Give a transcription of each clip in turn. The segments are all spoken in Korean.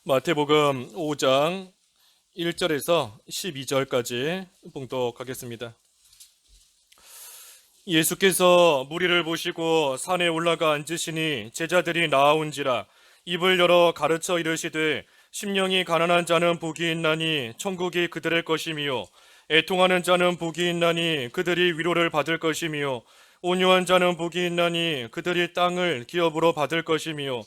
마태복음 5장 1절에서 12절까지 봉독하겠습니다. 예수께서 무리를 보시고 산에 올라가 앉으시니 제자들이 나아온지라 입을 열어 가르쳐 이르시되 심령이 가난한 자는 복이 있나니 천국이 그들의 것이며 애통하는 자는 복이 있나니 그들이 위로를 받을 것이며 온유한 자는 복이 있나니 그들이 땅을 기업으로 받을 것이며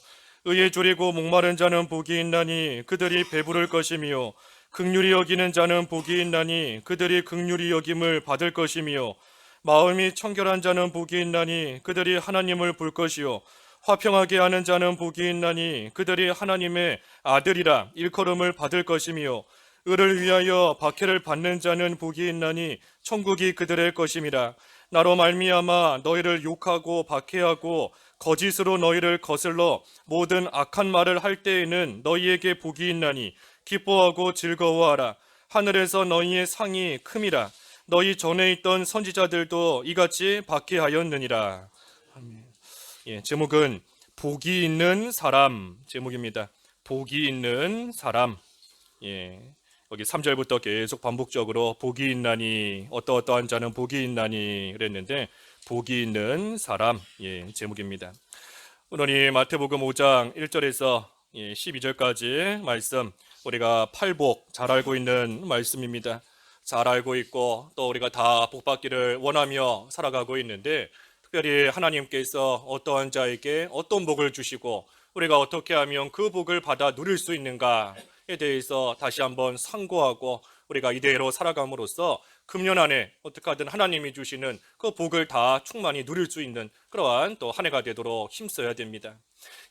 의에 줄이고 목마른 자는 복이 있나니 그들이 배부를 것이며 긍휼히 여기는 자는 복이 있나니 그들이 긍휼히 여김을 받을 것이며 마음이 청결한 자는 복이 있나니 그들이 하나님을 볼 것이요 화평하게 하는 자는 복이 있나니 그들이 하나님의 아들이라 일컬음을 받을 것이며 의를 위하여 박해를 받는 자는 복이 있나니 천국이 그들의 것임이라. 나로 말미암아 너희를 욕하고 박해하고 거짓으로 너희를 거슬러 모든 악한 말을 할 때에는 너희에게 복이 있나니 기뻐하고 즐거워하라. 하늘에서 너희의 상이 큼이라. 너희 전에 있던 선지자들도 이같이 박해하였느니라. 제목은 복이 있는 사람 제목입니다. 복이 있는 사람. 여기 3절부터 계속 반복적으로 복이 있나니 어떠어떠한 자는 복이 있나니 그랬는데 복이 있는 사람 제목입니다. 오늘 마태복음 5장 1절에서 12절까지 말씀 우리가 팔복 잘 알고 있는 말씀입니다. 잘 알고 있고 또 우리가 다 복받기를 원하며 살아가고 있는데 특별히 하나님께서 어떠한 자에게 어떤 복을 주시고 우리가 어떻게 하면 그 복을 받아 누릴 수 있는가에 대해서 다시 한번 상고하고 우리가 이대로 살아감으로써 금년 안에 어떻게 하든 하나님이 주시는 그 복을 다 충만히 누릴 수 있는 그러한 또 한 해가 되도록 힘써야 됩니다.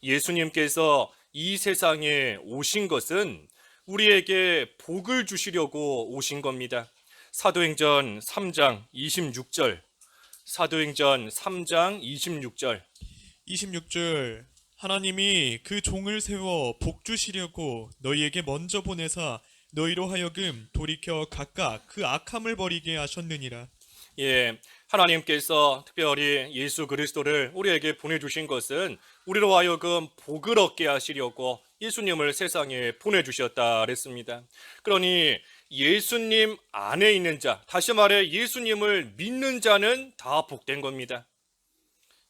예수님께서 이 세상에 오신 것은 우리에게 복을 주시려고 오신 겁니다. 사도행전 3장 26절 사도행전 3장 26절 26절 하나님이 그 종을 세워 복 주시려고 너희에게 먼저 보내사 너희로 하여금 돌이켜 각각 그 악함을 버리게 하셨느니라. 하나님께서 특별히 예수 그리스도를 우리에게 보내주신 것은 우리로 하여금 복을 얻게 하시려고 예수님을 세상에 보내주셨다 그랬습니다. 그러니 예수님 안에 있는 자, 다시 말해 예수님을 믿는 자는 다 복된 겁니다.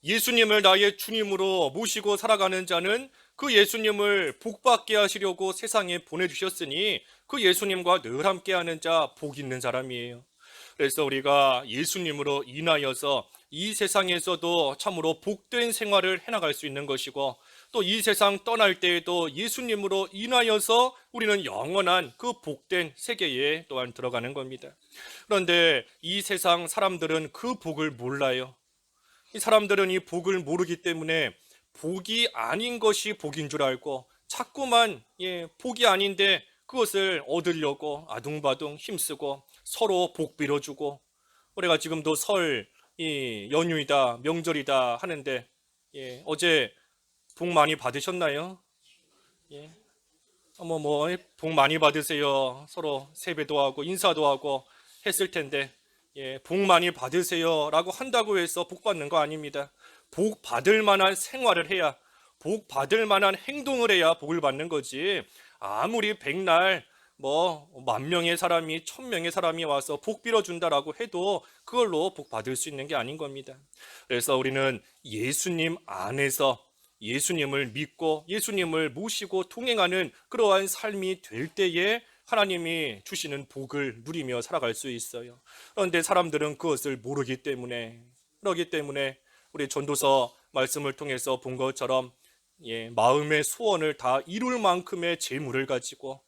예수님을 나의 주님으로 모시고 살아가는 자는 그 예수님을 복받게 하시려고 세상에 보내주셨으니 그 예수님과 늘 함께하는 자 복 있는 사람이에요. 그래서 우리가 예수님으로 인하여서 이 세상에서도 참으로 복된 생활을 해나갈 수 있는 것이고 또 이 세상 떠날 때에도 예수님으로 인하여서 우리는 영원한 그 복된 세계에 또한 들어가는 겁니다. 그런데 이 세상 사람들은 그 복을 몰라요. 이 사람들은 이 복을 모르기 때문에 복이 아닌 것이 복인 줄 알고 자꾸만 복이 아닌데 그것을 얻으려고 아둥바둥 힘쓰고 서로 복 빌어주고 우리가 지금도 설 연휴이다 명절이다 하는데 어제 복 많이 받으셨나요? 복 많이 받으세요. 서로 세배도 하고 인사도 하고 했을 텐데 복 많이 받으세요 라고 한다고 해서 복 받는 거 아닙니다. 복 받을 만한 생활을 해야, 복 받을 만한 행동을 해야 복을 받는 거지. 아무리 백날 10,000명의 사람이 1,000명의 사람이 와서 복 빌어준다라고 해도 그걸로 복 받을 수 있는 게 아닌 겁니다. 그래서 우리는 예수님 안에서 예수님을 믿고 예수님을 모시고 동행하는 그러한 삶이 될 때에 하나님이 주시는 복을 누리며 살아갈 수 있어요. 그런데 사람들은 그것을 모르기 때문에 그러기 때문에 우리 전도서 말씀을 통해서 본 것처럼 마음의 소원을 다 이룰 만큼의 재물을 가지고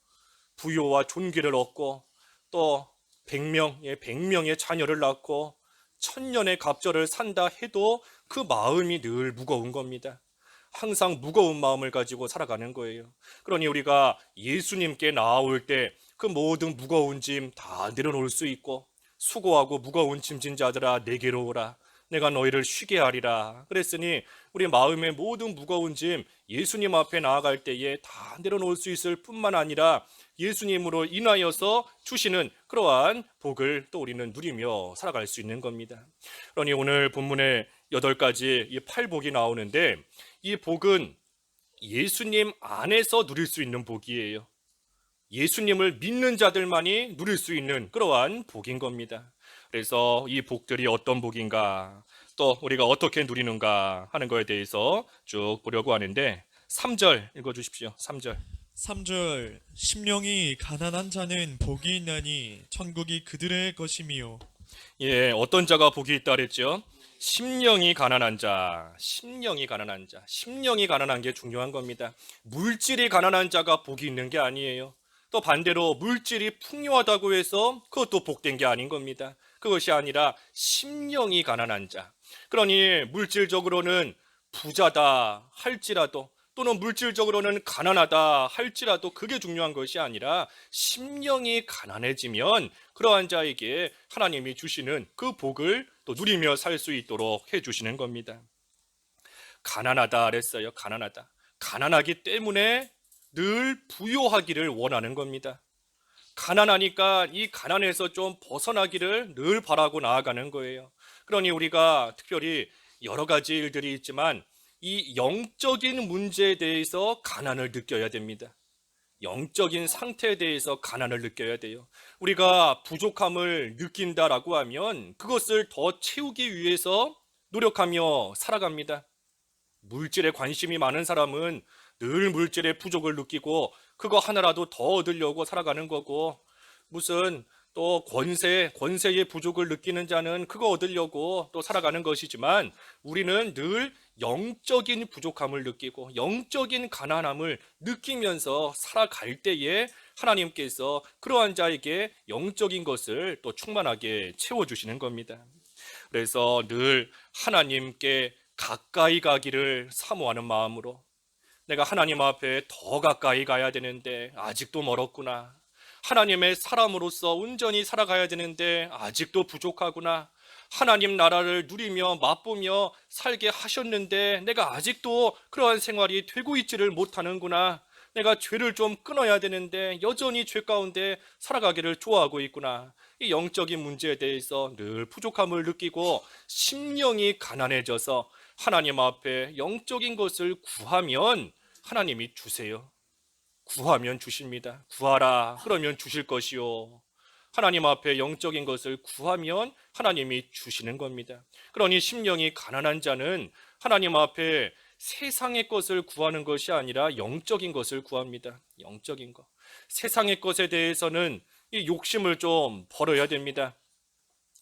부요와 존귀를 얻고 또 100명의 자녀를 낳고 1000년의 갑절을 산다 해도 그 마음이 늘 무거운 겁니다. 항상 무거운 마음을 가지고 살아가는 거예요. 그러니 우리가 예수님께 나아올 때 그 모든 무거운 짐 다 내려놓을 수 있고 수고하고 무거운 짐진 자들아 내게로 오라 내가 너희를 쉬게 하리라 그랬으니 우리 마음의 모든 무거운 짐 예수님 앞에 나아갈 때에 다 내려놓을 수 있을 뿐만 아니라 예수님으로 인하여서 주시는 그러한 복을 또 우리는 누리며 살아갈 수 있는 겁니다. 그러니 오늘 본문에 8가지 이 팔복이 나오는데 이 복은 예수님 안에서 누릴 수 있는 복이에요. 예수님을 믿는 자들만이 누릴 수 있는 그러한 복인 겁니다. 그래서 이 복들이 어떤 복인가, 또 우리가 어떻게 누리는가 하는 거에 대해서 쭉 보려고 하는데 3절 읽어주십시오. 3절. 3절 심령이 가난한 자는 복이 있나니 천국이 그들의 것이미요. 예, 어떤 자가 복이 있다 그랬죠? 심령이 가난한 자, 심령이 가난한 자, 심령이 가난한 게 중요한 겁니다. 물질이 가난한 자가 복이 있는 게 아니에요. 또 반대로 물질이 풍요하다고 해서 그것도 복된 게 아닌 겁니다. 그것이 아니라 심령이 가난한 자. 그러니 물질적으로는 부자다 할지라도 또는 물질적으로는 가난하다 할지라도 그게 중요한 것이 아니라 심령이 가난해지면 그러한 자에게 하나님이 주시는 그 복을 또 누리며 살 수 있도록 해주시는 겁니다. 가난하다 그랬어요. 가난하다. 가난하기 때문에 늘 부요하기를 원하는 겁니다. 가난하니까 이 가난에서 좀 벗어나기를 늘 바라고 나아가는 거예요. 그러니 우리가 특별히 여러 가지 일들이 있지만 이 영적인 문제에 대해서 가난을 느껴야 됩니다. 영적인 상태에 대해서 가난을 느껴야 돼요. 우리가 부족함을 느낀다라고 하면 그것을 더 채우기 위해서 노력하며 살아갑니다. 물질에 관심이 많은 사람은 늘 물질의 부족을 느끼고 그거 하나라도 더 얻으려고 살아가는 거고, 무슨 또 권세의 부족을 느끼는 자는 그거 얻으려고 또 살아가는 것이지만 우리는 늘 영적인 부족함을 느끼고 영적인 가난함을 느끼면서 살아갈 때에 하나님께서 그러한 자에게 영적인 것을 또 충만하게 채워주시는 겁니다. 그래서 늘 하나님께 가까이 가기를 사모하는 마음으로, 내가 하나님 앞에 더 가까이 가야 되는데 아직도 멀었구나. 하나님의 사람으로서 온전히 살아가야 되는데 아직도 부족하구나. 하나님 나라를 누리며 맛보며 살게 하셨는데 내가 아직도 그러한 생활이 되고 있지를 못하는구나. 내가 죄를 좀 끊어야 되는데 여전히 죄 가운데 살아가기를 좋아하고 있구나. 이 영적인 문제에 대해서 늘 부족함을 느끼고 심령이 가난해져서 하나님 앞에 영적인 것을 구하면 하나님이 주세요. 구하면 주십니다. 구하라 그러면 주실 것이요. 하나님 앞에 영적인 것을 구하면 하나님이 주시는 겁니다. 그러니 심령이 가난한 자는 하나님 앞에 세상의 것을 구하는 것이 아니라 영적인 것을 구합니다. 영적인 것. 세상의 것에 대해서는 이 욕심을 좀 버려야 됩니다.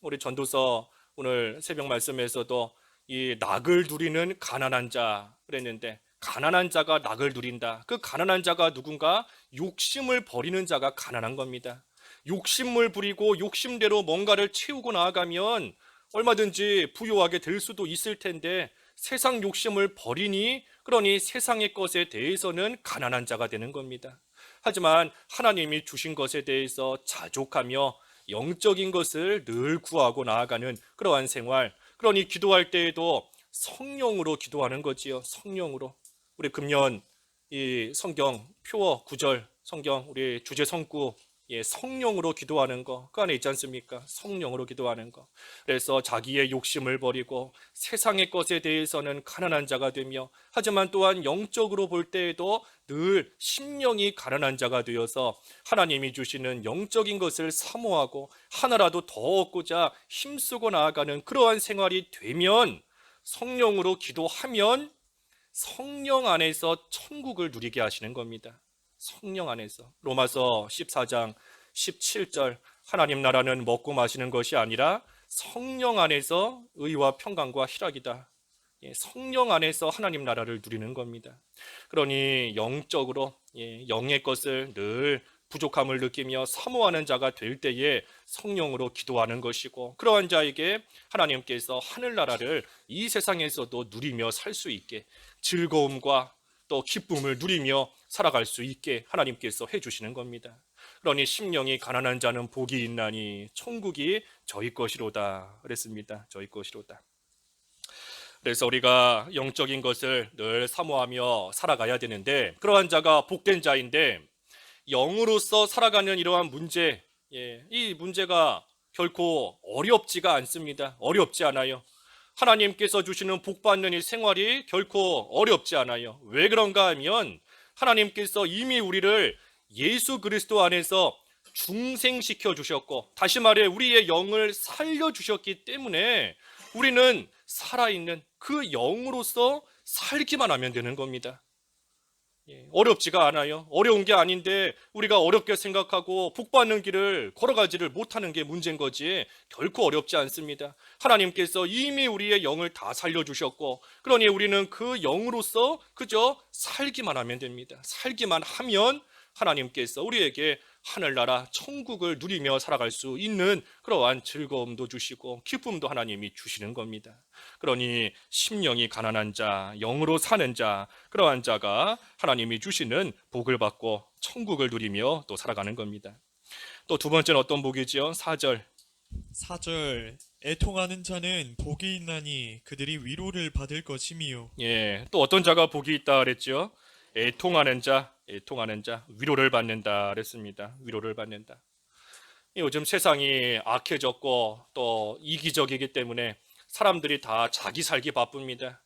우리 전도서 오늘 새벽 말씀에서도 이 낙을 누리는 가난한 자 그랬는데, 가난한 자가 낙을 누린다. 그 가난한 자가 누군가? 욕심을 버리는 자가 가난한 겁니다. 욕심을 부리고 욕심대로 뭔가를 채우고 나아가면 얼마든지 부유하게 될 수도 있을 텐데 세상 욕심을 버리니, 그러니 세상의 것에 대해서는 가난한 자가 되는 겁니다. 하지만 하나님이 주신 것에 대해서 자족하며 영적인 것을 늘 구하고 나아가는 그러한 생활, 그러니 기도할 때에도 성령으로 기도하는 거지요. 성령으로. 우리 금년 이 성경 표어 9절 성경 우리 주제 성구, 성령으로 기도하는 거 그 안에 있지 않습니까? 성령으로 기도하는 거. 그래서 자기의 욕심을 버리고 세상의 것에 대해서는 가난한 자가 되며, 하지만 또한 영적으로 볼 때에도 늘 심령이 가난한 자가 되어서 하나님이 주시는 영적인 것을 사모하고 하나라도 더 얻고자 힘쓰고 나아가는 그러한 생활이 되면, 성령으로 기도하면 성령 안에서 천국을 누리게 하시는 겁니다. 성령 안에서. 로마서 14장 17절 하나님 나라는 먹고 마시는 것이 아니라 성령 안에서 의와 평강과 희락이다. 성령 안에서 하나님 나라를 누리는 겁니다. 그러니 영적으로 영의 것을 늘 부족함을 느끼며 사모하는 자가 될 때에 성령으로 기도하는 것이고, 그러한 자에게 하나님께서 하늘나라를 이 세상에서도 누리며 살 수 있게, 즐거움과 또 기쁨을 누리며 살아갈 수 있게 하나님께서 해주시는 겁니다. 그러니 심령이 가난한 자는 복이 있나니 천국이 저희 것이로다 그랬습니다. 저희 것이로다. 그래서 우리가 영적인 것을 늘 사모하며 살아가야 되는데, 그러한 자가 복된 자인데, 영으로서 살아가는 이러한 문제, 이 문제가 결코 어렵지가 않습니다. 어렵지 않아요. 하나님께서 주시는 복 받는 이 생활이 결코 어렵지 않아요. 왜 그런가 하면 하나님께서 이미 우리를 예수 그리스도 안에서 중생시켜 주셨고, 다시 말해 우리의 영을 살려 주셨기 때문에 우리는 살아있는 그 영으로서 살기만 하면 되는 겁니다. 어렵지가 않아요. 어려운 게 아닌데 우리가 어렵게 생각하고 복 받는 길을 걸어가지를 못하는 게 문제인 거지, 결코 어렵지 않습니다. 하나님께서 이미 우리의 영을 다 살려주셨고, 그러니 우리는 그 영으로서 그저 살기만 하면 됩니다. 살기만 하면 하나님께서 우리에게 하늘나라 천국을 누리며 살아갈 수 있는 그러한 즐거움도 주시고 기쁨도 하나님이 주시는 겁니다. 그러니 심령이 가난한 자, 영으로 사는 자, 그러한 자가 하나님이 주시는 복을 받고 천국을 누리며 또 살아가는 겁니다. 또 두 번째는 어떤 복이지요? 4절. 4절 애통하는 자는 복이 있나니 그들이 위로를 받을 것이미요. 또 어떤 자가 복이 있다 그랬죠? 애통하는 자, 애통하는 자, 위로를 받는다 그랬습니다. 위로를 받는다. 요즘 세상이 악해졌고 또 이기적이기 때문에 사람들이 다 자기 살기 바쁩니다.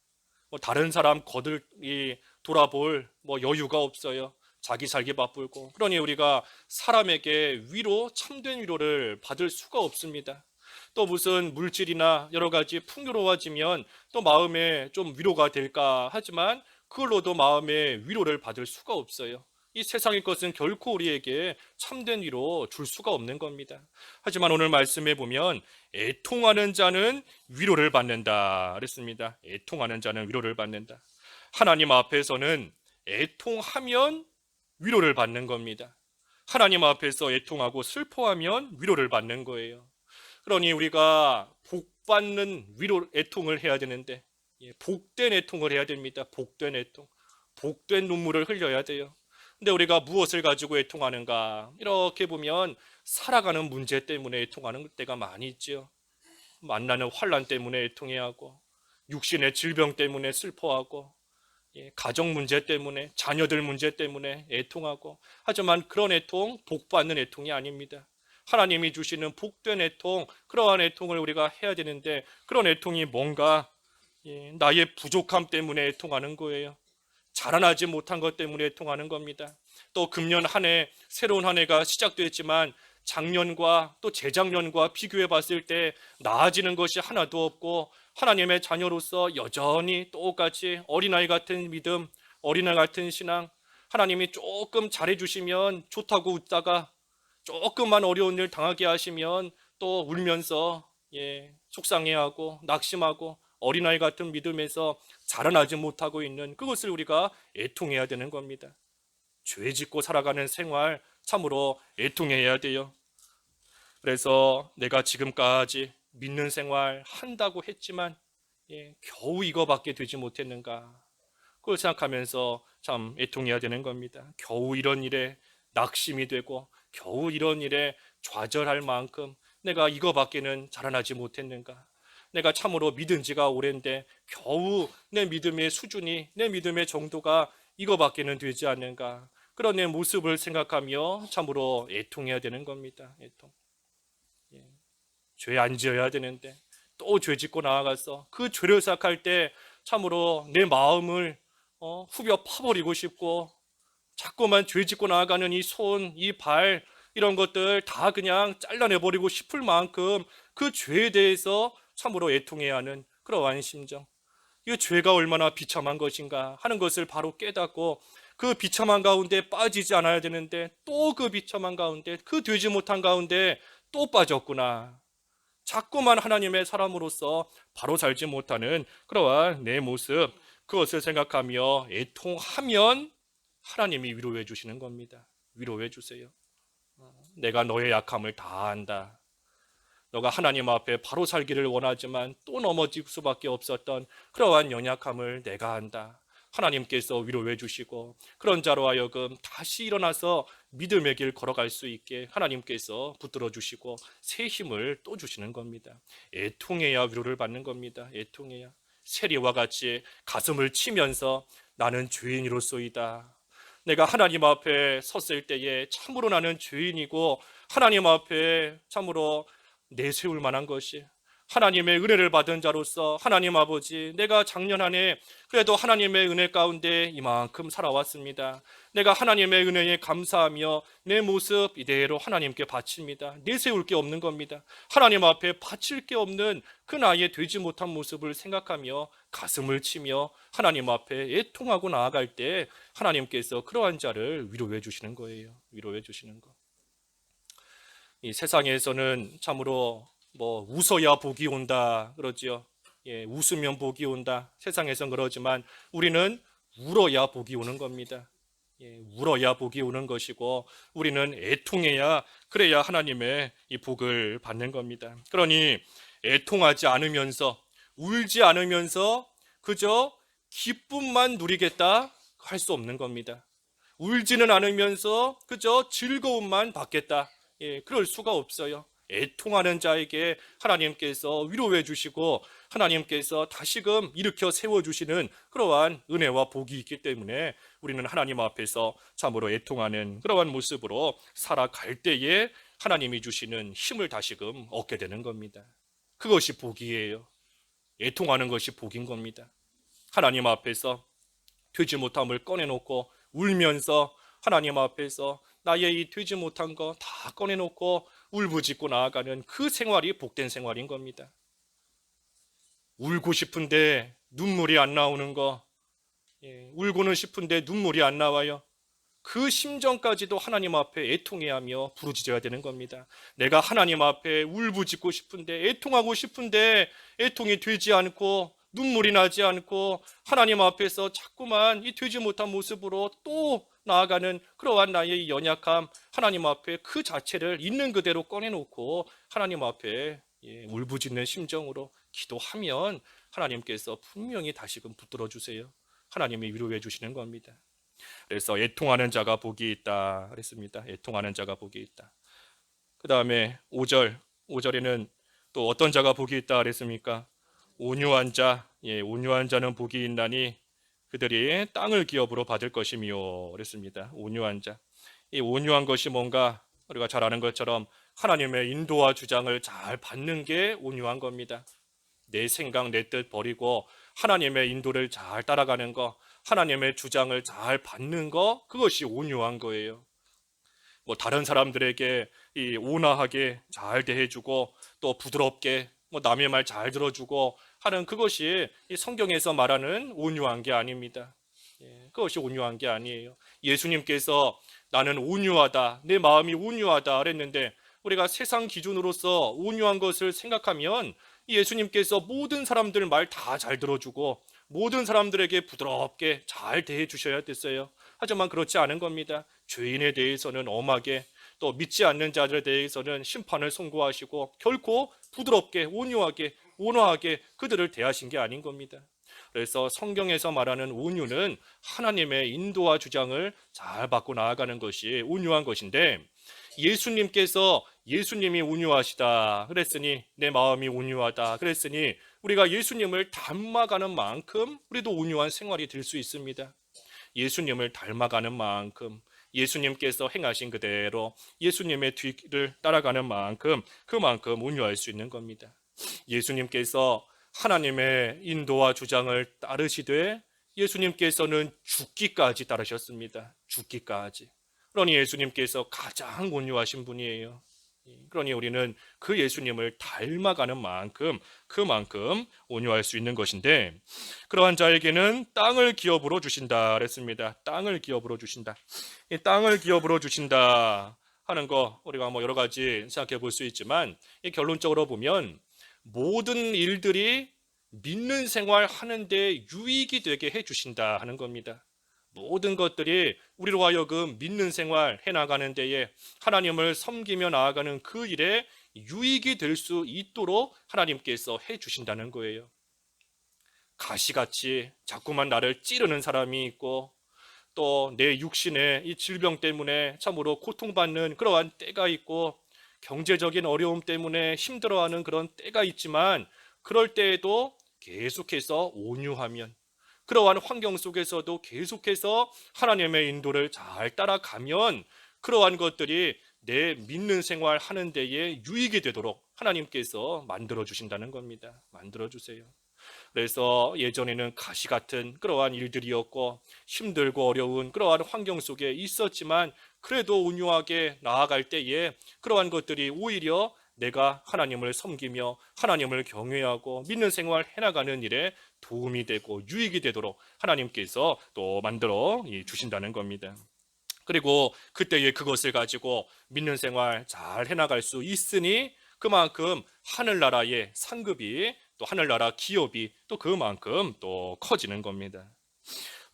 다른 사람 거들이 돌아볼 여유가 없어요. 자기 살기 바쁘고. 그러니 우리가 사람에게 위로, 참된 위로를 받을 수가 없습니다. 또 무슨 물질이나 여러 가지 풍요로워지면 또 마음에 좀 위로가 될까 하지만 그걸로도 마음에 위로를 받을 수가 없어요. 이 세상의 것은 결코 우리에게 참된 위로 줄 수가 없는 겁니다. 하지만 오늘 말씀에 보면 애통하는 자는 위로를 받는다 그랬습니다. 애통하는 자는 위로를 받는다. 하나님 앞에서는 애통하면 위로를 받는 겁니다. 하나님 앞에서 애통하고 슬퍼하면 위로를 받는 거예요. 그러니 우리가 복받는 위로, 애통을 해야 되는데 복된 애통을 해야 됩니다. 복된 애통, 복된 눈물을 흘려야 돼요. 근데 우리가 무엇을 가지고 애통하는가? 이렇게 보면 살아가는 문제 때문에 애통하는 때가 많이 있죠. 만나는 환난 때문에 애통해야 하고, 육신의 질병 때문에 슬퍼하고, 가정 문제 때문에, 자녀들 문제 때문에 애통하고. 하지만 그런 애통, 복받는 애통이 아닙니다. 하나님이 주시는 복된 애통, 그러한 애통을 우리가 해야 되는데, 그런 애통이 뭔가 나의 부족함 때문에 애통하는 거예요. 자라나지 못한 것 때문에 애통하는 겁니다. 또 금년 한 해, 새로운 한 해가 시작됐지만 작년과 또 재작년과 비교해 봤을 때 나아지는 것이 하나도 없고, 하나님의 자녀로서 여전히 똑같이 어린아이 같은 믿음, 어린아이 같은 신앙, 하나님이 조금 잘해주시면 좋다고 웃다가 조금만 어려운 일 당하게 하시면 또 울면서 속상해하고 낙심하고 어린아이 같은 믿음에서 자라나지 못하고 있는 그것을 우리가 애통해야 되는 겁니다. 죄 짓고 살아가는 생활 참으로 애통해야 돼요. 그래서 내가 지금까지 믿는 생활 한다고 했지만 겨우 이거밖에 되지 못했는가, 그걸 생각하면서 참 애통해야 되는 겁니다. 겨우 이런 일에 낙심이 되고 겨우 이런 일에 좌절할 만큼 내가 이거밖에는 자라나지 못했는가, 내가 참으로 믿은 지가 오랜데 겨우 내 믿음의 수준이, 내 믿음의 정도가 이거밖에는 되지 않는가, 그런 내 모습을 생각하며 참으로 애통해야 되는 겁니다. 애통. 죄 안 지어야 되는데 또 죄 짓고 나아가서 그 죄를 생각할 때 참으로 내 마음을 후벼 파버리고 싶고, 자꾸만 죄 짓고 나아가는 이 손, 이 발, 이런 것들 다 그냥 잘라내버리고 싶을 만큼 그 죄에 대해서 참으로 애통해야 하는 그러한 심정. 이 죄가 얼마나 비참한 것인가 하는 것을 바로 깨닫고 그 비참한 가운데 빠지지 않아야 되는데 또 그 비참한 가운데, 그 되지 못한 가운데 또 빠졌구나. 자꾸만 하나님의 사람으로서 바로 살지 못하는 그러한 내 모습, 그것을 생각하며 애통하면 하나님이 위로해 주시는 겁니다. 위로해 주세요. 내가 너의 약함을 다 안다. 너가 하나님 앞에 바로 살기를 원하지만 또 넘어질 수밖에 없었던 그러한 연약함을 내가 안다. 하나님께서 위로해 주시고 그런 자로 하여금 다시 일어나서 믿음의 길 걸어갈 수 있게 하나님께서 붙들어 주시고 새 힘을 또 주시는 겁니다. 애통해야 위로를 받는 겁니다. 애통해야. 세리와 같이 가슴을 치면서 나는 죄인으로소이다. 내가 하나님 앞에 섰을 때에 참으로 나는 죄인이고 하나님 앞에 참으로 내세울 만한 것이, 하나님의 은혜를 받은 자로서 하나님 아버지, 내가 작년 한 해 그래도 하나님의 은혜 가운데 이만큼 살아왔습니다. 내가 하나님의 은혜에 감사하며 내 모습 이대로 하나님께 바칩니다. 내세울 게 없는 겁니다. 하나님 앞에 바칠 게 없는 그 나의 되지 못한 모습을 생각하며 가슴을 치며 하나님 앞에 애통하고 나아갈 때 하나님께서 그러한 자를 위로해 주시는 거예요. 위로해 주시는 거. 이 세상에서는 참으로 웃어야 복이 온다 그러지요. 예, 웃으면 복이 온다. 세상에선 그러지만 우리는 울어야 복이 오는 겁니다. 예, 울어야 복이 오는 것이고 우리는 애통해야 그래야 하나님의 이 복을 받는 겁니다. 그러니 애통하지 않으면서 울지 않으면서 그저 기쁨만 누리겠다 할 수 없는 겁니다. 울지는 않으면서 그저 즐거움만 받겠다. 예, 그럴 수가 없어요. 애통하는 자에게 하나님께서 위로해 주시고 하나님께서 다시금 일으켜 세워주시는 그러한 은혜와 복이 있기 때문에 우리는 하나님 앞에서 참으로 애통하는 그러한 모습으로 살아갈 때에 하나님이 주시는 힘을 다시금 얻게 되는 겁니다. 그것이 복이에요. 애통하는 것이 복인 겁니다. 하나님 앞에서 되지 못함을 꺼내놓고 울면서 하나님 앞에서 나의 이 되지 못한 거 다 꺼내놓고 울부짖고 나아가는 그 생활이 복된 생활인 겁니다. 울고 싶은데 눈물이 안 나오는 거, 울고는 싶은데 눈물이 안 나와요. 그 심정까지도 하나님 앞에 애통해야 하며 부르짖어야 되는 겁니다. 내가 하나님 앞에 울부짖고 싶은데 애통하고 싶은데 애통이 되지 않고 눈물이 나지 않고 하나님 앞에서 자꾸만 이 되지 못한 모습으로 또 나아가는 그러한 나의 연약함, 하나님 앞에 그 자체를 있는 그대로 꺼내놓고 하나님 앞에 울부짖는 심정으로 기도하면 하나님께서 분명히 다시금 붙들어 주세요. 하나님이 위로해 주시는 겁니다. 그래서 애통하는 자가 복이 있다 그랬습니다. 애통하는 자가 복이 있다. 그 다음에 5절에는 또 어떤 자가 복이 있다 그랬습니까? 온유한 자, 온유한 자는 복이 있나니 그들이 땅을 기업으로 받을 것이며 그랬습니다. 온유한 자. 이 온유한 것이 뭔가 우리가 잘 아는 것처럼 하나님의 인도와 주장을 잘 받는 게 온유한 겁니다. 내 생각, 내 뜻 버리고 하나님의 인도를 잘 따라가는 거, 하나님의 주장을 잘 받는 거, 그것이 온유한 거예요. 다른 사람들에게 이 온화하게 잘 대해주고 또 부드럽게 남의 말 잘 들어주고 하는 그것이 이 성경에서 말하는 온유한 게 아닙니다. 그것이 온유한 게 아니에요. 예수님께서 나는 온유하다, 내 마음이 온유하다 그랬는데 우리가 세상 기준으로서 온유한 것을 생각하면 예수님께서 모든 사람들 말 다 잘 들어주고 모든 사람들에게 부드럽게 잘 대해 주셔야 됐어요. 하지만 그렇지 않은 겁니다. 죄인에 대해서는 엄하게 또 믿지 않는 자들에 대해서는 심판을 선고하시고 결코 부드럽게 온유하게 온화하게 그들을 대하신 게 아닌 겁니다. 그래서 성경에서 말하는 온유는 하나님의 인도와 주장을 잘 받고 나아가는 것이 온유한 것인데 예수님이 온유하시다 그랬으니 내 마음이 온유하다 그랬으니 우리가 예수님을 닮아가는 만큼 우리도 온유한 생활이 될 수 있습니다. 예수님을 닮아가는 만큼 예수님께서 행하신 그대로 예수님의 뒤를 따라가는 만큼 그만큼 온유할 수 있는 겁니다. 예수님께서 하나님의 인도와 주장을 따르시되 예수님께서는 죽기까지 따르셨습니다. 죽기까지. 그러니 예수님께서 가장 온유하신 분이에요. 그러니 우리는 그 예수님을 닮아가는 만큼 그만큼 온유할 수 있는 것인데 그러한 자에게는 땅을 기업으로 주신다 그랬습니다. 땅을 기업으로 주신다. 이 땅을 기업으로 주신다 하는 거 우리가 여러 가지 생각해 볼 수 있지만 이 결론적으로 보면 모든 일들이 믿는 생활 하는데 유익이 되게 해주신다 하는 겁니다. 모든 것들이 우리로 하여금 믿는 생활 해나가는 데에 하나님을 섬기며 나아가는 그 일에 유익이 될 수 있도록 하나님께서 해주신다는 거예요. 가시같이 자꾸만 나를 찌르는 사람이 있고 또 내 육신의 이 질병 때문에 참으로 고통받는 그러한 때가 있고 경제적인 어려움 때문에 힘들어하는 그런 때가 있지만 그럴 때에도 계속해서 온유하면 그러한 환경 속에서도 계속해서 하나님의 인도를 잘 따라가면 그러한 것들이 내 믿는 생활 하는 데에 유익이 되도록 하나님께서 만들어 주신다는 겁니다. 만들어 주세요. 그래서 예전에는 가시 같은 그러한 일들이었고 힘들고 어려운 그러한 환경 속에 있었지만 그래도 온유하게 나아갈 때에 그러한 것들이 오히려 내가 하나님을 섬기며 하나님을 경외하고 믿는 생활 해나가는 일에 도움이 되고 유익이 되도록 하나님께서 또 만들어 주신다는 겁니다. 그리고 그때의 그것을 가지고 믿는 생활 잘 해나갈 수 있으니 그만큼 하늘나라의 상급이 또 하늘나라 기업이 또 그만큼 또 커지는 겁니다.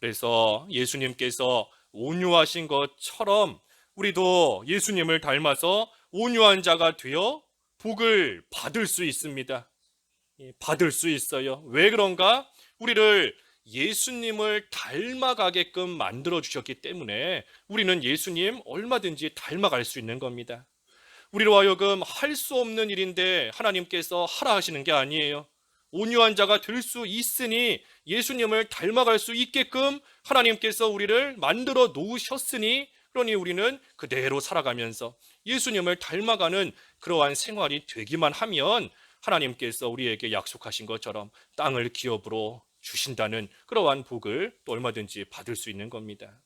그래서 예수님께서 온유하신 것처럼 우리도 예수님을 닮아서 온유한 자가 되어 복을 받을 수 있습니다. 받을 수 있어요. 왜 그런가? 우리를 예수님을 닮아가게끔 만들어 주셨기 때문에 우리는 예수님 얼마든지 닮아갈 수 있는 겁니다. 우리로 하여금 할 수 없는 일인데 하나님께서 하라 하시는 게 아니에요. 온유한 자가 될 수 있으니 예수님을 닮아갈 수 있게끔 하나님께서 우리를 만들어 놓으셨으니 그러니 우리는 그대로 살아가면서 예수님을 닮아가는 그러한 생활이 되기만 하면 하나님께서 우리에게 약속하신 것처럼 땅을 기업으로 주신다는 그러한 복을 또 얼마든지 받을 수 있는 겁니다.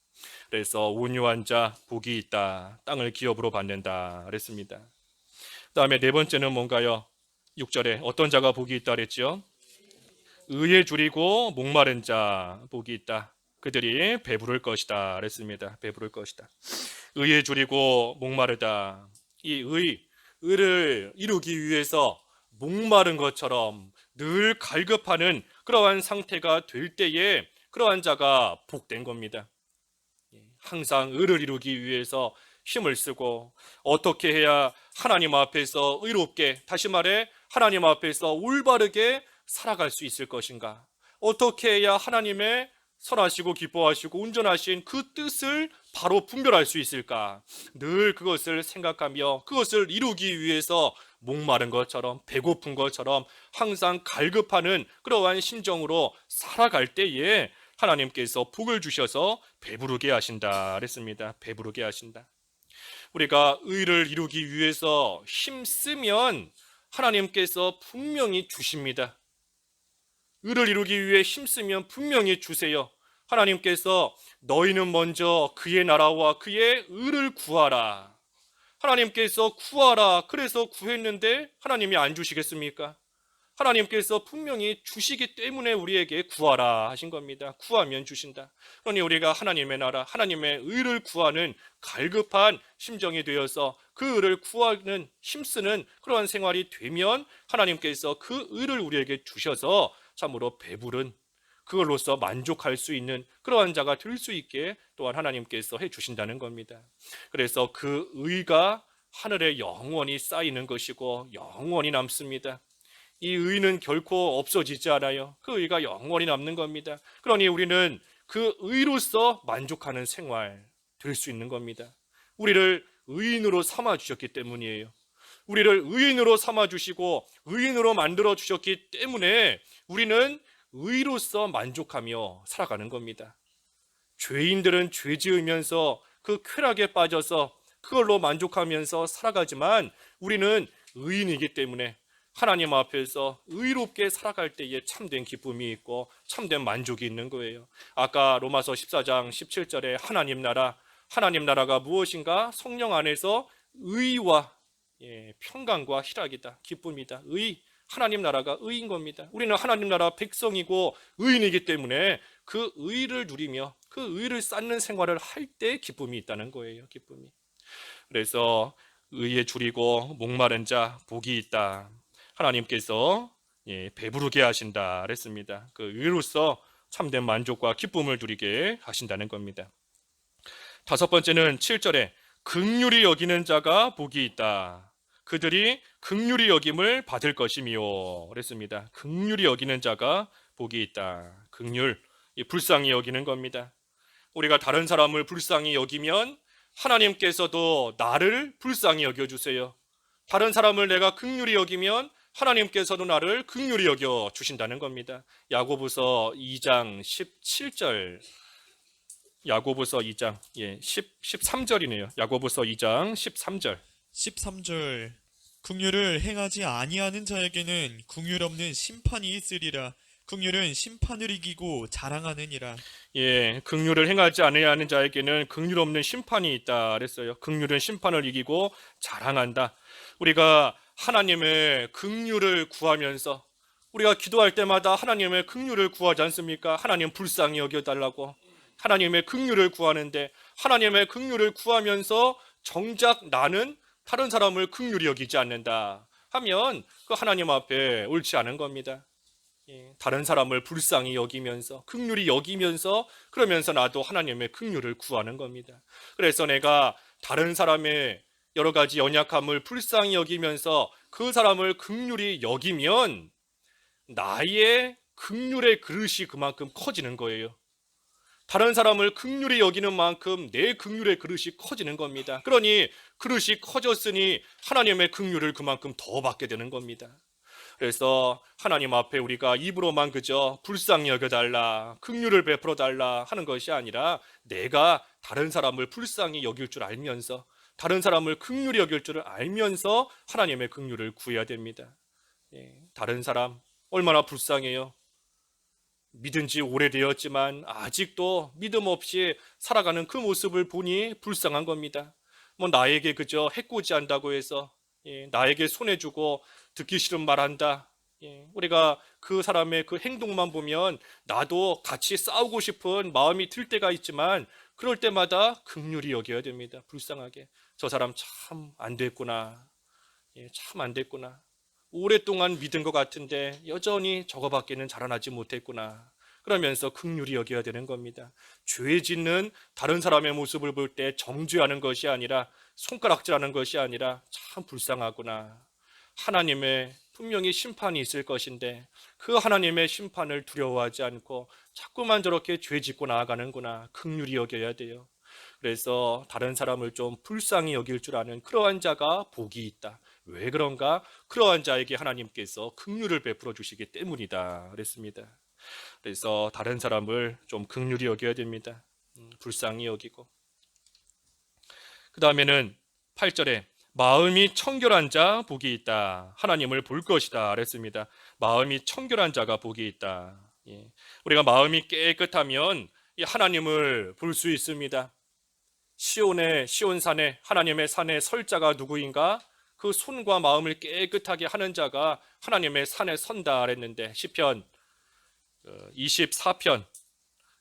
그래서 온유한 자 복이 있다. 땅을 기업으로 받는다 그랬습니다. 그다음에 네 번째는 뭔가요? 6절에 어떤 자가 복이 있다 그랬죠? 의에 줄이고 목마른 자 복이 있다. 그들이 배부를 것이다 그랬습니다. 배부를 것이다. 의에 줄이고 목마르다. 이 의를 이루기 위해서 목마른 것처럼 늘 갈급하는 그러한 상태가 될 때에 그러한 자가 복된 겁니다. 항상 의를 이루기 위해서 힘을 쓰고 어떻게 해야 하나님 앞에서 의롭게, 다시 말해 하나님 앞에서 올바르게 살아갈 수 있을 것인가? 어떻게 해야 하나님의 선하시고 기뻐하시고 온전하신 그 뜻을 바로 분별할 수 있을까? 늘 그것을 생각하며 그것을 이루기 위해서 목마른 것처럼 배고픈 것처럼 항상 갈급하는 그러한 심정으로 살아갈 때에 하나님께서 복을 주셔서 배부르게 하신다 그랬습니다. 배부르게 하신다. 우리가 의를 이루기 위해서 힘쓰면 하나님께서 분명히 주십니다. 의를 이루기 위해 힘쓰면 분명히 주세요. 하나님께서 너희는 먼저 그의 나라와 그의 의를 구하라. 하나님께서 구하라. 그래서 구했는데 하나님이 안 주시겠습니까? 하나님께서 분명히 주시기 때문에 우리에게 구하라 하신 겁니다. 구하면 주신다. 그러니 우리가 하나님의 나라, 하나님의 의를 구하는 갈급한 심정이 되어서 그 의를 구하는 힘쓰는 그러한 생활이 되면 하나님께서 그 의를 우리에게 주셔서 참으로 배부른 그걸로서 만족할 수 있는 그러한 자가 될 수 있게 또한 하나님께서 해주신다는 겁니다. 그래서 그 의가 하늘에 영원히 쌓이는 것이고 영원히 남습니다. 이 의는 결코 없어지지 않아요. 그 의가 영원히 남는 겁니다. 그러니 우리는 그 의로서 만족하는 생활 될 수 있는 겁니다. 우리를 의인으로 삼아 주셨기 때문이에요. 우리를 의인으로 삼아 주시고 의인으로 만들어 주셨기 때문에 우리는 의로서 만족하며 살아가는 겁니다. 죄인들은 죄 지으면서 그 쾌락에 빠져서 그걸로 만족하면서 살아가지만 우리는 의인이기 때문에 하나님 앞에서 의롭게 살아갈 때에 참된 기쁨이 있고 참된 만족이 있는 거예요. 아까 로마서 14장 17절에 하나님 나라가 무엇인가? 성령 안에서 의와 평강과 희락이다. 기쁨이다. 하나님 나라가 의인 겁니다. 우리는 하나님 나라 백성이고 의인이기 때문에 그 의를 누리며 그 의를 쌓는 생활을 할 때 기쁨이 있다는 거예요. 기쁨이. 그래서 의에 줄이고 목마른 자 복이 있다. 하나님께서 배부르게 하신다 그랬습니다. 그 의로서 참된 만족과 기쁨을 누리게 하신다는 겁니다. 다섯 번째는 7절에 긍휼히 여기는 자가 복이 있다. 그들이 긍휼히 여김을 받을 것이미요 그랬습니다. 긍휼히 여기는 자가 복이 있다. 긍휼, 불쌍히 여기는 겁니다. 우리가 다른 사람을 불쌍히 여기면 하나님께서도 나를 불쌍히 여겨주세요. 다른 사람을 내가 긍휼히 여기면 하나님께서도 나를 긍휼히 여겨 주신다는 겁니다. 야고보서 2장 17절, 야고보서 2장 13절이네요. 야고보서 2장 13절. 13절 긍휼을 행하지 아니하는 자에게는 긍휼 없는 심판이 있으리라. 긍휼은 심판을 이기고 자랑하느니라. 예, 긍휼을 행하지 않아야 하는 자에게는 긍휼 없는 심판이 있다 그랬어요. 긍휼은 심판을 이기고 자랑한다. 우리가 하나님의 긍휼을 구하면서 우리가 기도할 때마다 하나님의 긍휼을 구하지 않습니까? 하나님 불쌍히 여겨달라고 하나님의 긍휼을 구하는데 하나님의 긍휼을 구하면서 정작 나는 다른 사람을 긍휼히 여기지 않는다 하면 그 하나님 앞에 옳지 않은 겁니다. 예, 다른 사람을 불쌍히 여기면서 긍휼히 여기면서 그러면서 나도 하나님의 긍휼을 구하는 겁니다. 그래서 내가 다른 사람의 여러 가지 연약함을 불쌍히 여기면서 그 사람을 긍휼히 여기면 나의 긍휼의 그릇이 그만큼 커지는 거예요. 다른 사람을 긍휼히 여기는 만큼 내 긍휼의 그릇이 커지는 겁니다. 그러니 그릇이 커졌으니 하나님의 긍휼을 그만큼 더 받게 되는 겁니다. 그래서 하나님 앞에 우리가 입으로만 그저 불쌍히 여겨달라, 긍휼을 베풀어달라 하는 것이 아니라 내가 다른 사람을 불쌍히 여길 줄 알면서 다른 사람을 긍휼히 여길 줄 알면서 하나님의 긍휼을 구해야 됩니다. 예, 다른 사람 얼마나 불쌍해요. 믿은 지 오래되었지만 아직도 믿음 없이 살아가는 그 모습을 보니 불쌍한 겁니다. 뭐 나에게 그저 해코지한다고 해서 나에게 손해주고 듣기 싫은 말한다. 우리가 그 사람의 그 행동만 보면 나도 같이 싸우고 싶은 마음이 들 때가 있지만 그럴 때마다 긍휼히 여겨야 됩니다. 불쌍하게 저 사람 참 안 됐구나. 참 안 됐구나. 오랫동안 믿은 것 같은데 여전히 저거밖에는 자라나지 못했구나. 그러면서 긍휼히 여겨야 되는 겁니다. 죄 짓는 다른 사람의 모습을 볼 때 정죄하는 것이 아니라 손가락질하는 것이 아니라 참 불쌍하구나. 하나님의 분명히 심판이 있을 것인데 그 하나님의 심판을 두려워하지 않고 자꾸만 저렇게 죄 짓고 나아가는구나. 긍휼히 여겨야 돼요. 그래서 다른 사람을 좀 불쌍히 여길 줄 아는 그러한 자가 복이 있다. 왜 그런가? 그러한 자에게 하나님께서 긍휼을 베풀어 주시기 때문이다 그랬습니다. 그래서 다른 사람을 좀 긍휼히 여겨야 됩니다. 불쌍히 여기고. 그 다음에는 8절에 마음이 청결한 자 복이 있다. 하나님을 볼 것이다 그랬습니다. 마음이 청결한 자가 복이 있다. 우리가 마음이 깨끗하면 하나님을 볼 수 있습니다. 시온산에 하나님의 산에 설 자가 누구인가? 그 손과 마음을 깨끗하게 하는 자가 하나님의 산에 선다 그랬는데 시편 24편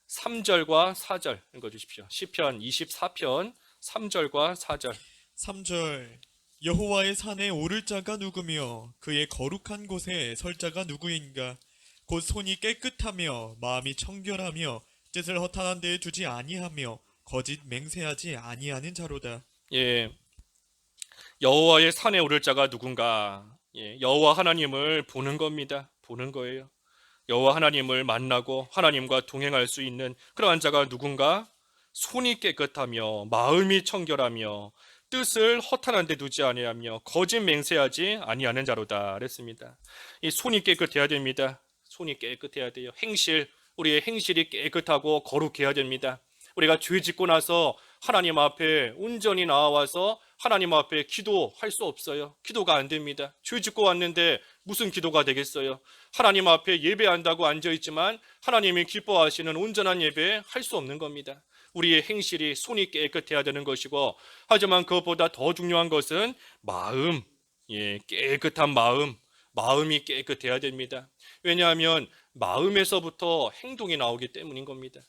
3절과 4절 읽어주십시오. 시편 24편 3절과 4절 3절 여호와의 산에 오를 자가 누구며 그의 거룩한 곳에 설 자가 누구인가? 곧 손이 깨끗하며 마음이 청결하며 뜻을 허탄한 데에 두지 아니하며 거짓 맹세하지 아니하는 자로다. 예, 여호와의 산에 오를 자가 누군가? 여호와 하나님을 보는 겁니다. 보는 거예요. 여호와 하나님을 만나고 하나님과 동행할 수 있는 그러한 자가 누군가? 손이 깨끗하며 마음이 청결하며 뜻을 허탄한 데 두지 아니하며 거짓 맹세하지 아니하는 자로다 그랬습니다. 이 손이 깨끗해야 됩니다. 손이 깨끗해야 돼요. 우리의 행실이 깨끗하고 거룩해야 됩니다. 우리가 죄 짓고 나서 하나님 앞에 온전히 나와서 하나님 앞에 기도할 수 없어요. 기도가 안 됩니다. 죄 짓고 왔는데 무슨 기도가 되겠어요? 하나님 앞에 예배한다고 앉아있지만 하나님이 기뻐하시는 온전한 예배 할 수 없는 겁니다. 우리의 행실이 손이 깨끗해야 되는 것이고 하지만 그것보다 더 중요한 것은 마음, 깨끗한 마음이 깨끗해야 됩니다. 왜냐하면 마음에서부터 행동이 나오기 때문인 겁니다.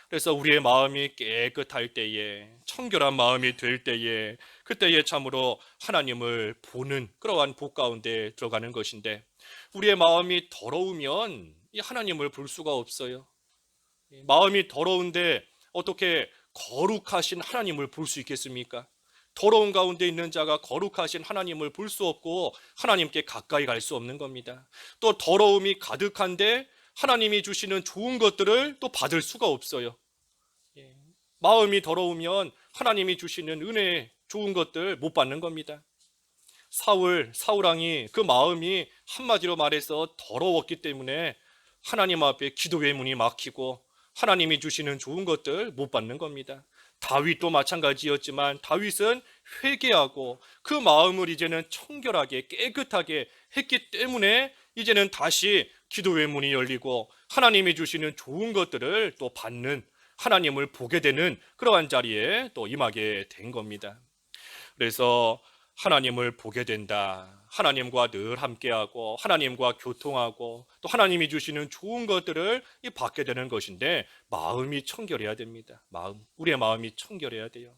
그래서 우리의 마음이 깨끗할 때에 청결한 마음이 될 때에 그때에 참으로 하나님을 보는 그러한 복 가운데 들어가는 것인데 우리의 마음이 더러우면 이 하나님을 볼 수가 없어요. 마음이 더러운데 어떻게 거룩하신 하나님을 볼 수 있겠습니까? 더러운 가운데 있는 자가 거룩하신 하나님을 볼 수 없고 하나님께 가까이 갈 수 없는 겁니다. 또 더러움이 가득한데 하나님이 주시는 좋은 것들을 또 받을 수가 없어요. 마음이 더러우면 하나님이 주시는 은혜 좋은 것들 못 받는 겁니다. 사울왕이 그 마음이 한마디로 말해서 더러웠기 때문에 하나님 앞에 기도의 문이 막히고 하나님이 주시는 좋은 것들 못 받는 겁니다. 다윗도 마찬가지였지만 다윗은 회개하고 그 마음을 이제는 청결하게 깨끗하게 했기 때문에 이제는 다시 기도의 문이 열리고 하나님이 주시는 좋은 것들을 또 받는, 하나님을 보게 되는 그러한 자리에 또 임하게 된 겁니다. 그래서 하나님을 보게 된다, 하나님과 늘 함께하고 하나님과 교통하고 또 하나님이 주시는 좋은 것들을 받게 되는 것인데, 마음이 청결해야 됩니다. 우리의 마음이 청결해야 돼요.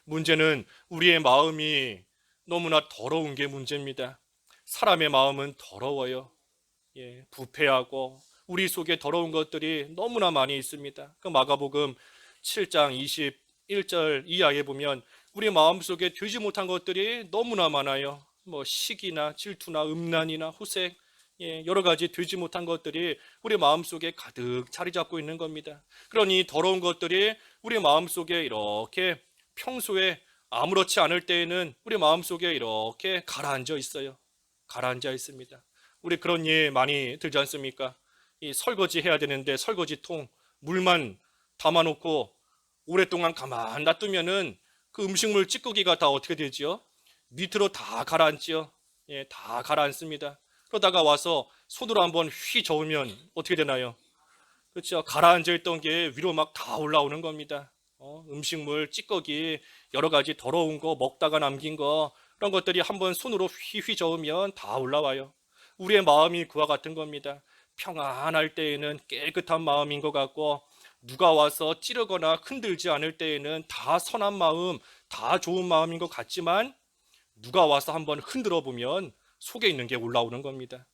문제는 우리의 마음이 너무나 더러운 게 문제입니다. 사람의 마음은 더러워요. 부패하고 우리 속에 더러운 것들이 너무나 많이 있습니다. 그 마가복음 7장 21절 이하에 보면 우리 마음속에 되지 못한 것들이 너무나 많아요. 시기나 질투나 음란이나 후색, 여러 가지 되지 못한 것들이 우리 마음속에 가득 자리 잡고 있는 겁니다. 그러니 더러운 것들이 우리 마음속에 이렇게 평소에 아무렇지 않을 때에는 우리 마음속에 이렇게 가라앉아 있어요. 가라앉아 있습니다. 우리 그런 예 많이 들지 않습니까? 이 설거지 해야 되는데 설거지통 물만 담아놓고 오랫동안 가만 놔두면은 그 음식물 찌꺼기가 다 어떻게 되지요? 밑으로 다 가라앉지요. 다 가라앉습니다. 그러다가 와서 손으로 한번 휘 저으면 어떻게 되나요? 그렇죠. 가라앉아 있던 게 위로 막 다 올라오는 겁니다. 음식물 찌꺼기 여러 가지 더러운 거 먹다가 남긴 거 그런 것들이 한번 손으로 휘휘 저으면 다 올라와요. 우리의 마음이 그와 같은 겁니다. 평안할 때에는 깨끗한 마음인 것 같고 누가 와서 찌르거나 흔들지 않을 때에는 다 선한 마음, 다 좋은 마음인 것 같지만 누가 와서 한번 흔들어 보면 속에 있는 게 올라오는 겁니다.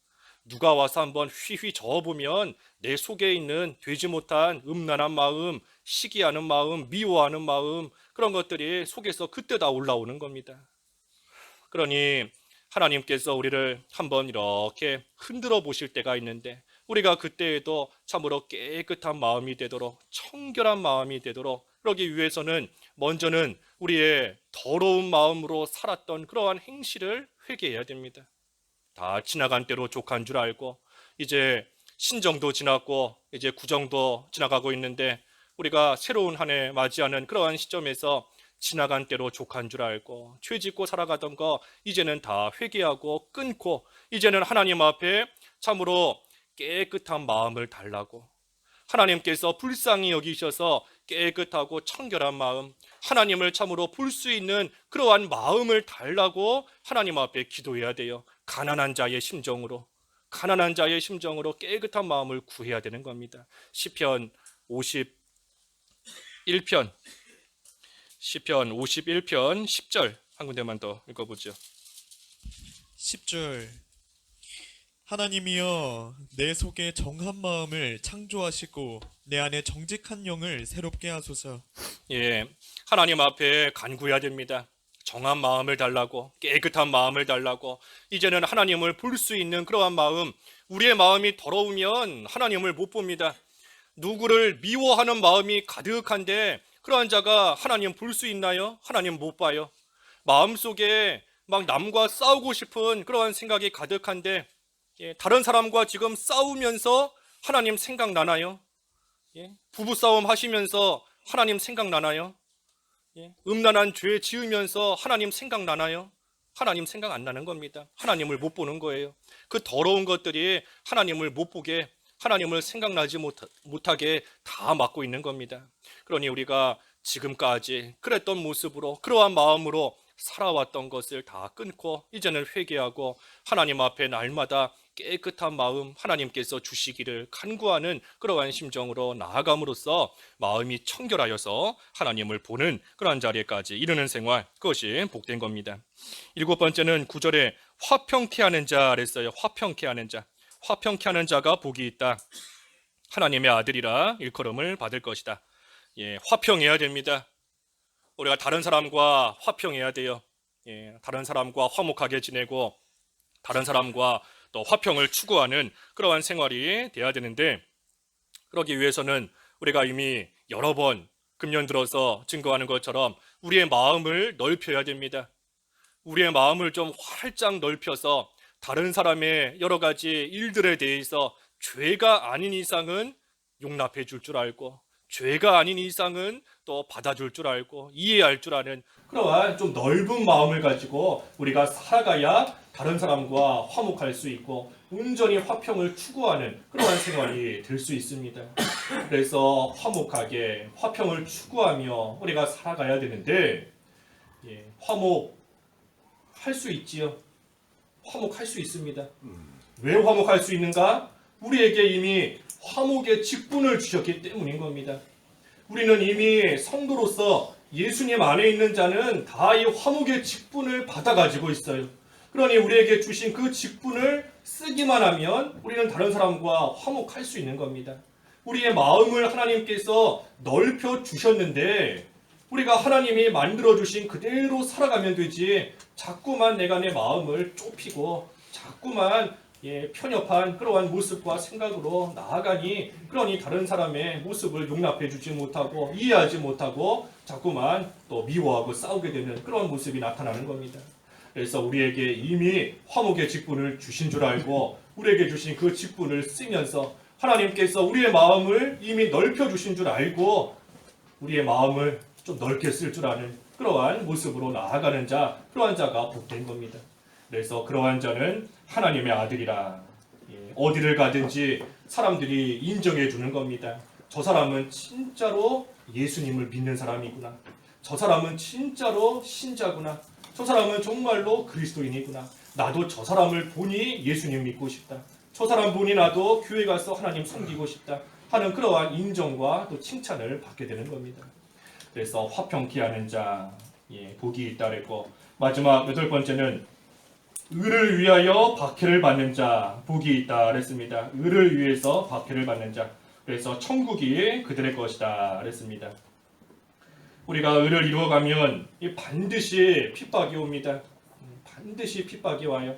누가 와서 한번 휘휘 저어보면 내 속에 있는 되지 못한 음란한 마음, 시기하는 마음, 미워하는 마음, 그런 것들이 속에서 그때 다 올라오는 겁니다. 그러니 하나님께서 우리를 한번 이렇게 흔들어 보실 때가 있는데, 우리가 그때에도 참으로 깨끗한 마음이 되도록, 청결한 마음이 되도록, 그러기 위해서는 먼저는 우리의 더러운 마음으로 살았던 그러한 행실을 회개해야 됩니다. 다 지나간 때로 족한 줄 알고 이제 신정도 지났고 이제 구정도 지나가고 있는데, 우리가 새로운 한 해 맞이하는 그러한 시점에서 지나간 때로 족한 줄 알고 죄 짓고 살아가던 거 이제는 다 회개하고 끊고 이제는 하나님 앞에 참으로 깨끗한 마음을 달라고, 하나님께서 불쌍히 여기셔서 깨끗하고 청결한 마음, 하나님을 참으로 볼 수 있는 그러한 마음을 달라고 하나님 앞에 기도해야 돼요. 가난한 자의 심정으로 깨끗한 마음을 구해야 되는 겁니다. 시편 51편 10절 한 군데만 더 읽어보죠. 10절 하나님이여 내 속에 정한 마음을 창조하시고 내 안에 정직한 영을 새롭게 하소서. 하나님 앞에 간구해야 됩니다. 정한 마음을 달라고, 깨끗한 마음을 달라고. 이제는 하나님을 볼 수 있는 그러한 마음, 우리의 마음이 더러우면 하나님을 못 봅니다. 누구를 미워하는 마음이 가득한데 그러한 자가 하나님 볼 수 있나요? 하나님 못 봐요. 마음속에 막 남과 싸우고 싶은 그러한 생각이 가득한데 다른 사람과 지금 싸우면서 하나님 생각나나요? 부부싸움 하시면서 하나님 생각나나요? 음란한 죄 지으면서 하나님 생각나나요? 하나님 생각 안 나는 겁니다. 하나님을 못 보는 거예요. 그 더러운 것들이 하나님을 못 보게, 하나님을 생각나지 못하게 다 막고 있는 겁니다. 그러니 우리가 지금까지 그랬던 모습으로, 그러한 마음으로 살아왔던 것을 다 끊고 이제는 회개하고 하나님 앞에 날마다 깨끗한 마음 하나님께서 주시기를 간구하는 그러한 심정으로 나아감으로써 마음이 청결하여서 하나님을 보는 그러한 자리에까지 이르는 생활, 그것이 복된 겁니다. 7번째는 9절에 화평케 하는 자 그랬어요. 화평케 하는 자. 화평케 하는 자가 복이 있다. 하나님의 아들이라 일컬음을 받을 것이다. 화평해야 됩니다. 우리가 다른 사람과 화평해야 돼요. 다른 사람과 화목하게 지내고 다른 사람과 또 화평을 추구하는 그러한 생활이 돼야 되는데, 그러기 위해서는 우리가 이미 여러 번 금년 들어서 증거하는 것처럼 우리의 마음을 넓혀야 됩니다. 우리의 마음을 좀 활짝 넓혀서 다른 사람의 여러 가지 일들에 대해서 죄가 아닌 이상은 용납해 줄 알고, 죄가 아닌 이상은 또 받아줄 줄 알고 이해할 줄 아는 그러한 좀 넓은 마음을 가지고 우리가 살아가야 다른 사람과 화목할 수 있고 온전히 화평을 추구하는 그러한 생활이 될 수 있습니다. 그래서 화목하게 화평을 추구하며 우리가 살아가야 되는데 화목할 수 있지요. 화목할 수 있습니다. 왜 화목할 수 있는가? 우리에게 이미 화목의 직분을 주셨기 때문인 겁니다. 우리는 이미 성도로서 예수님 안에 있는 자는 다 이 화목의 직분을 받아가지고 있어요. 그러니 우리에게 주신 그 직분을 쓰기만 하면 우리는 다른 사람과 화목할 수 있는 겁니다. 우리의 마음을 하나님께서 넓혀 주셨는데 우리가 하나님이 만들어 주신 그대로 살아가면 되지 자꾸만 내가 내 마음을 좁히고 자꾸만 편협한 그러한 모습과 생각으로 나아가니 그러니 다른 사람의 모습을 용납해 주지 못하고 이해하지 못하고 자꾸만 또 미워하고 싸우게 되는 그런 모습이 나타나는 겁니다. 그래서 우리에게 이미 화목의 직분을 주신 줄 알고 우리에게 주신 그 직분을 쓰면서 하나님께서 우리의 마음을 이미 넓혀 주신 줄 알고 우리의 마음을 좀 넓게 쓸 줄 아는 그러한 모습으로 나아가는 자, 그러한 자가 복된 겁니다. 그래서 그러한 자는 하나님의 아들이라 어디를 가든지 사람들이 인정해 주는 겁니다. 저 사람은 진짜로 예수님을 믿는 사람이구나. 저 사람은 진짜로 신자구나. 저 사람은 정말로 그리스도인이구나. 나도 저 사람을 보니 예수님 믿고 싶다. 저 사람 보니 나도 교회 가서 하나님 섬기고 싶다 하는 그러한 인정과 또 칭찬을 받게 되는 겁니다. 그래서 화평케 하는 자 복이 있다 그랬고 마지막 8번째는 의를 위하여 박해를 받는 자 복이 있다 그랬습니다. 의를 위해서 박해를 받는 자. 그래서 천국이 그들의 것이다 그랬습니다. 우리가 의를 이루어가면 반드시 핍박이 옵니다. 반드시 핍박이 와요.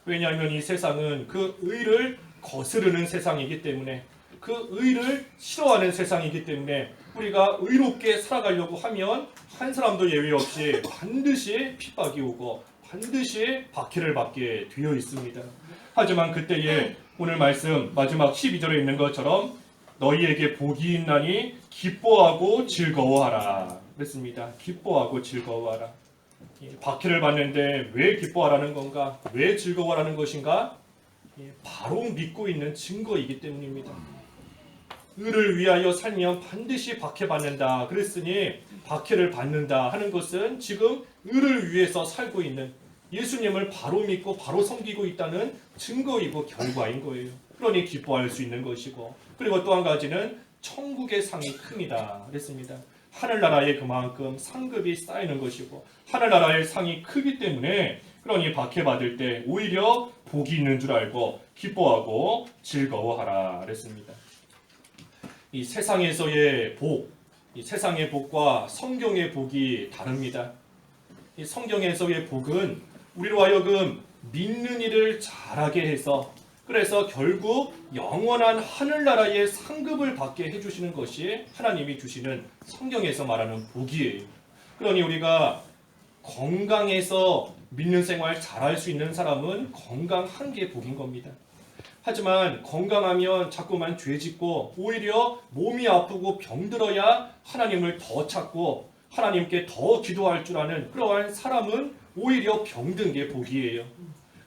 왜냐하면 이 세상은 그 의를 거스르는 세상이기 때문에 그 의를 싫어하는 세상이기 때문에 우리가 의롭게 살아가려고 하면 한 사람도 예외 없이 반드시 핍박이 오고 반드시 박해를 받게 되어 있습니다. 하지만 그때에 오늘 말씀 마지막 12절에 있는 것처럼 너희에게 복이 있나니 기뻐하고 즐거워하라 그랬습니다. 기뻐하고 즐거워하라. 박해를 받는데 왜 기뻐하라는 건가? 왜 즐거워하라는 것인가? 바로 믿고 있는 증거이기 때문입니다. 의를 위하여 살면 반드시 박해받는다 그랬으니 박해를 받는다 하는 것은 지금 의를 위해서 살고 있는 예수님을 바로 믿고 바로 섬기고 있다는 증거이고 결과인 거예요. 그러니 기뻐할 수 있는 것이고 그리고 또 한 가지는 천국의 상이 큽니다 그랬습니다. 하늘나라에 그만큼 상급이 쌓이는 것이고 하늘나라의 상이 크기 때문에 그러니 박해받을 때 오히려 복이 있는 줄 알고 기뻐하고 즐거워하라 그랬습니다. 이 세상에서의 복, 이 세상의 복과 성경의 복이 다릅니다. 이 성경에서의 복은 우리로 하여금 믿는 일을 잘하게 해서 그래서 결국 영원한 하늘나라의 상급을 받게 해주시는 것이 하나님이 주시는 성경에서 말하는 복이에요. 그러니 우리가 건강해서 믿는 생활 잘할 수 있는 사람은 건강한 게 복인 겁니다. 하지만 건강하면 자꾸만 죄짓고 오히려 몸이 아프고 병들어야 하나님을 더 찾고 하나님께 더 기도할 줄 아는 그러한 사람은 오히려 병든 게 복이에요.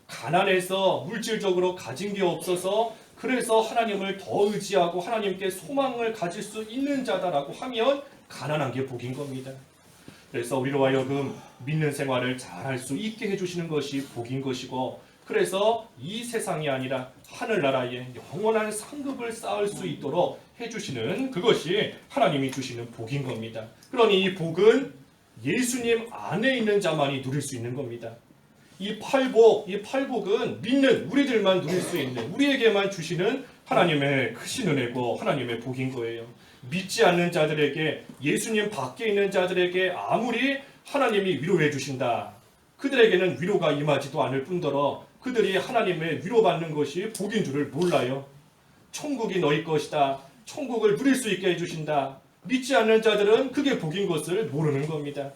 가난해서 물질적으로 가진 게 없어서 그래서 하나님을 더 의지하고 하나님께 소망을 가질 수 있는 자다라고 하면 가난한 게 복인 겁니다. 그래서 우리로 하여금 믿는 생활을 잘할 수 있게 해주시는 것이 복인 것이고 그래서 이 세상이 아니라 하늘나라에 영원한 상급을 쌓을 수 있도록 해주시는 그것이 하나님이 주시는 복인 겁니다. 그러니 이 복은 예수님 안에 있는 자만이 누릴 수 있는 겁니다. 이 팔복은 믿는 우리들만 누릴 수 있는 우리에게만 주시는 하나님의 크신 은혜고 하나님의 복인 거예요. 믿지 않는 자들에게 예수님 밖에 있는 자들에게 아무리 하나님이 위로해 주신다. 그들에게는 위로가 임하지도 않을 뿐더러 그들이 하나님의 위로받는 것이 복인 줄을 몰라요. 천국이 너희 것이다. 천국을 누릴 수 있게 해주신다. 믿지 않는 자들은 그게 복인 것을 모르는 겁니다.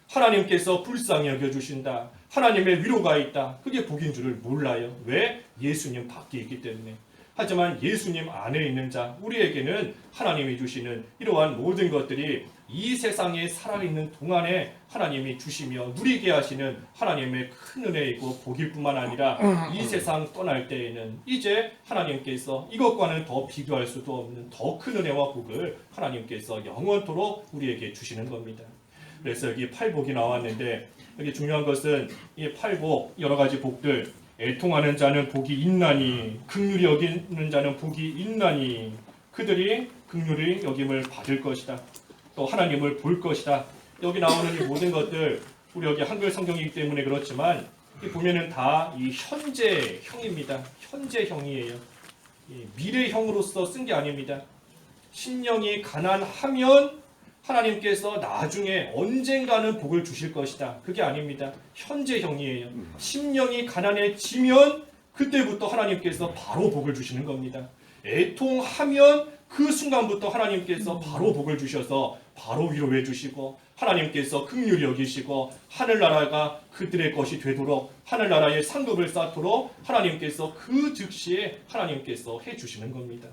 하나님께서 불쌍히 여겨주신다. 하나님의 위로가 있다. 그게 복인 줄을 몰라요. 왜? 예수님 밖에 있기 때문에. 하지만 예수님 안에 있는 자, 우리에게는 하나님이 주시는 이러한 모든 것들이 이 세상에 살아있는 동안에 하나님이 주시며 누리게 하시는 하나님의 큰 은혜이고 복일 뿐만 아니라 이 세상 떠날 때에는 이제 하나님께서 이것과는 더 비교할 수도 없는 더 큰 은혜와 복을 하나님께서 영원토록 우리에게 주시는 겁니다. 그래서 여기 팔복이 나왔는데 여기 중요한 것은 이 팔복 여러 가지 복들, 애통하는 자는 복이 있나니 긍휼히 여기는 자는 복이 있나니 그들이 긍휼히 여김을 받을 것이다. 또 하나님을 볼 것이다. 여기 나오는 이 모든 것들 우리 여기 한글 성경이기 때문에 그렇지만 보면은 다 이 현재형입니다. 현재형이에요. 미래형으로서 쓴 게 아닙니다. 심령이 가난하면 하나님께서 나중에 언젠가는 복을 주실 것이다. 그게 아닙니다. 현재형이에요. 심령이 가난해지면 그때부터 하나님께서 바로 복을 주시는 겁니다. 애통하면 그 순간부터 하나님께서 바로 복을 주셔서 바로 위로해 주시고 하나님께서 긍휼히 여기시고 하늘나라가 그들의 것이 되도록 하늘나라의 상급을 쌓도록 하나님께서 그 즉시에 하나님께서 해주시는 겁니다.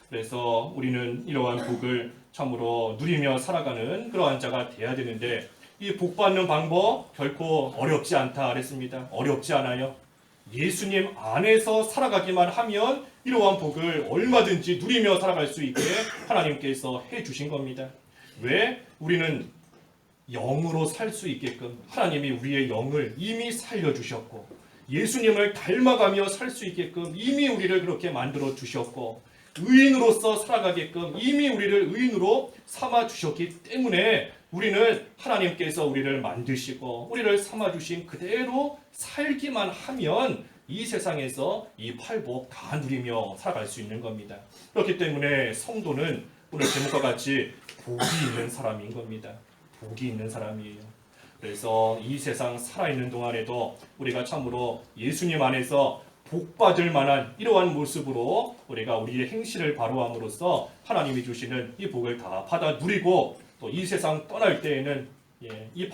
그래서 우리는 이러한 복을 참으로 누리며 살아가는 그러한 자가 돼야 되는데 이 복 받는 방법 결코 어렵지 않다 그랬습니다. 어렵지 않아요. 예수님 안에서 살아가기만 하면 이러한 복을 얼마든지 누리며 살아갈 수 있게 하나님께서 해주신 겁니다. 왜? 우리는 영으로 살 수 있게끔 하나님이 우리의 영을 이미 살려주셨고 예수님을 닮아가며 살 수 있게끔 이미 우리를 그렇게 만들어 주셨고 의인으로서 살아가게끔 이미 우리를 의인으로 삼아주셨기 때문에 우리는 하나님께서 우리를 만드시고 우리를 삼아주신 그대로 살기만 하면 이 세상에서 이 팔복 다 누리며 살아갈 수 있는 겁니다. 그렇기 때문에 성도는 오늘 제목과 같이 복이 있는 사람인 겁니다. 복이 있는 사람이에요. 그래서 이 세상 살아있는 동안에도 우리가 참으로 예수님 안에서 복받을 만한 이러한 모습으로 우리가 우리의 행실을 바로함으로써 하나님이 주시는 이 복을 다 받아 누리고 또 이 세상 떠날 때에는 이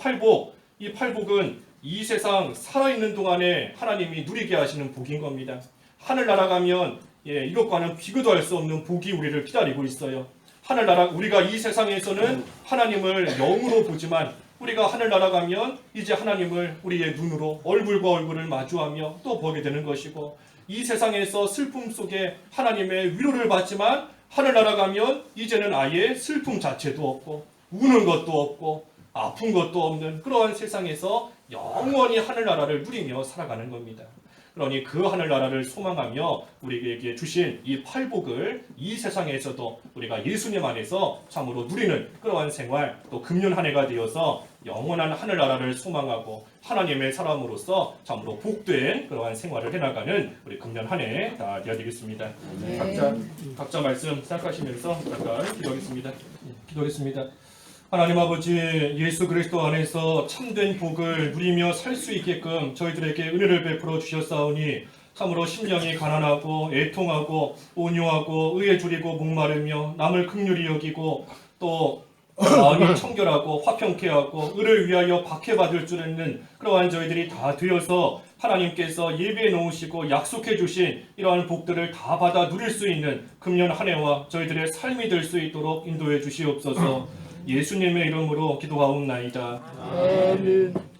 팔복은 이 세상 살아있는 동안에 하나님이 누리게 하시는 복인 겁니다. 하늘나라 가면 이것과는 비교도 할 수 없는 복이 우리를 기다리고 있어요. 하늘나라 우리가 이 세상에서는 하나님을 영으로 보지만 우리가 하늘나라 가면 이제 하나님을 우리의 눈으로 얼굴과 얼굴을 마주하며 또 보게 되는 것이고 이 세상에서 슬픔 속에 하나님의 위로를 받지만 하늘나라 가면 이제는 아예 슬픔 자체도 없고 우는 것도 없고 아픈 것도 없는 그러한 세상에서 영원히 하늘나라를 누리며 살아가는 겁니다. 그러니 그 하늘나라를 소망하며 우리에게 주신 이 팔복을 이 세상에서도 우리가 예수님 안에서 참으로 누리는 그러한 생활 또 금년 한 해가 되어서 영원한 하늘나라를 소망하고 하나님의 사람으로서 참으로 복된 그러한 생활을 해나가는 우리 금년 한 해 다 되어드리겠습니다. 각자 말씀 생각하시면서 잠깐 기도하겠습니다. 기도하겠습니다. 하나님 아버지 예수 그리스도 안에서 참된 복을 누리며 살 수 있게끔 저희들에게 은혜를 베풀어 주셨사오니 참으로 심령이 가난하고 애통하고 온유하고 의에 줄이고 목마르며 남을 긍휼히 여기고 또 마음이 청결하고 화평케 하고 의를 위하여 박해받을 줄 있는 그러한 저희들이 다 되어서 하나님께서 예비해 놓으시고 약속해 주신 이러한 복들을 다 받아 누릴 수 있는 금년 한 해와 저희들의 삶이 될 수 있도록 인도해 주시옵소서. 예수님의 이름으로 기도하옵나이다. 아멘.